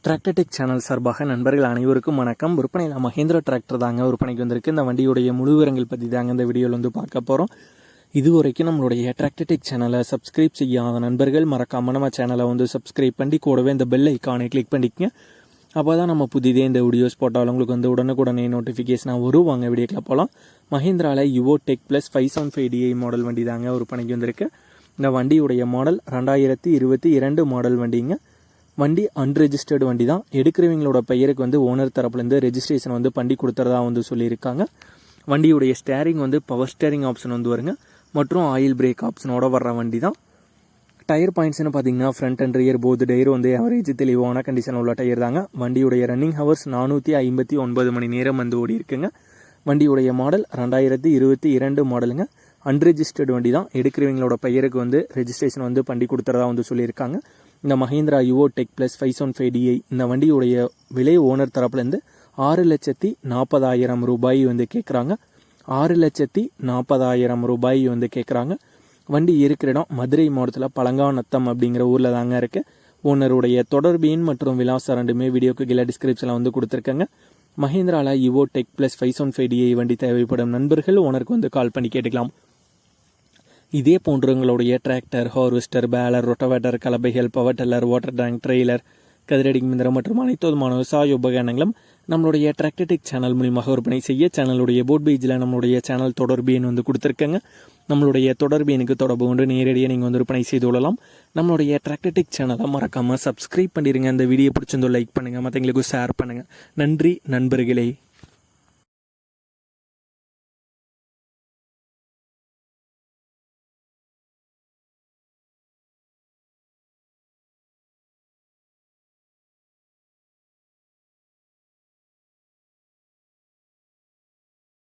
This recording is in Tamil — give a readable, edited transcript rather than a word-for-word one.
டிராக்டர் டெக் சேனல் சார்பாக நண்பர்கள் அனைவருக்கும் வணக்கம். விற்பனையில் மஹேந்திரா டிராக்டர் தாங்க விற்பனைக்கு வந்திருக்கு. இந்த வண்டியுடைய முழு விவரங்கள் பற்றி தாங்க இந்த வீடியோவில் வந்து பார்க்க போகிறோம். இது வரைக்கும் நம்மளுடைய டிராக்டர் டெக் சேனலை சப்ஸ்கிரைப் செய்யாத நண்பர்கள் மறக்காம நம்ம சேனலை வந்து சப்ஸ்கிரைப் பண்ணி கூடவே இந்த பெல் ஐக்கானை கிளிக் பண்ணிக்கங்க. அப்போ தான் நம்ம புதிதே இந்த வீடியோஸ் போட்டாலும் உங்களுக்கு வந்து உடனுக்குடனே நோட்டிஃபிகேஷனாக வரும். வாங்க வீடியோக்கில் போகலாம். மஹேந்திராவில் யுவோ டெக் ப்ளஸ் 575DI மாடல் வண்டி தாங்க விற்பனைக்கு வந்திருக்கு. இந்த வண்டியுடைய மாடல் 2022 மாடல் வண்டிங்க. வண்டி அன்ரெஜிஸ்டர்டு வண்டி தான். எடுக்கிறவங்களோட பெயருக்கு வந்து ஓனர் தரப்புலேருந்து ரெஜிஸ்ட்ரேஷன் வந்து பண்ணி கொடுத்துறதா வந்து சொல்லியிருக்காங்க. வண்டியுடைய ஸ்டேரிங் வந்து பவர் ஸ்டேரிங் ஆப்ஷன் வந்து வருங்க, மற்றும் ஆயில் பிரேக் ஆப்ஷனோட வர்ற வண்டி தான். டயர் பாயிண்ட்ஸ்னு பார்த்தீங்கன்னா front and rear both tyre வந்து ஆவரேஜ் தெளிவான கண்டிஷன் உள்ள டயர் தாங்க. வண்டியுடைய ரன்னிங் ஹவர்ஸ் 459 மணி நேரம் வந்து ஓடி இருக்குங்க. வண்டியுடைய மாடல் 2022 மாடலுங்க. அன்ரெஜிஸ்டர்டு வண்டி தான். எடுக்கிறவங்களோட பெயருக்கு வந்து ரெஜிஸ்ட்ரேஷன் வந்து பண்ணி கொடுத்துறதா வந்து சொல்லியிருக்காங்க. இந்த மஹேந்திரா யுவோ டெக் ப்ளஸ் 575DI இந்த வண்டியுடைய விலை ஓனர் தரப்புலேருந்து 6,40,000 ரூபாய் வந்து கேட்குறாங்க. 6,40,000 ரூபாய் வந்து கேட்குறாங்க. வண்டி இருக்கிற இடம் மதுரை மாவட்டத்தில் பழங்காநத்தம் அப்படிங்கிற ஊரில் தாங்க இருக்குது. ஓனருடைய தொடர்பு எண் மற்றும் விலாசம் ரெண்டுமே வீடியோக்கு கீழே டிஸ்கிரிப்ஷனில் வந்து கொடுத்துருக்கேங்க. மஹேந்திராவில் யுவோ டெக் ப்ளஸ் 575DI வண்டி தேவைப்படும் நண்பர்கள் ஓனருக்கு வந்து கால் பண்ணி கேட்டுக்கலாம். இதே போன்று உங்களுடைய டிராக்டர், ஹார்வெஸ்டர், பேலர், ரொட்டவேட்டர், கலப்பைகள், power tiller, water tank, trailer, கதிரடி மிந்திரம் மற்றும் அனைத்து விதமான விவசாய உபகரணங்களும் நம்மளுடைய டிராக்டர் டெக் சேனல் மூலியமாக விற்பனை செய்ய சேனலுடைய போட் பேஜில் நம்மளுடைய சேனல் தொடர்பு எண் வந்து கொடுத்துருக்கேங்க. நம்மளுடைய தொடர்பு எனக்கு தொடர்பு கொண்டு நேரடியாக நீங்கள் வந்து விற்பனை செய்து கொள்ளலாம். நம்மளுடைய டிராக்டர் டெக் சேனலை மறக்காமல் சப்ஸ்கிரைப் பண்ணிடுங்க. அந்த வீடியோ பிடிச்சிருந்தோ லைக் பண்ணுங்கள், மற்றவங்களுக்கு ஷேர் பண்ணுங்கள். நன்றி நண்பர்களே.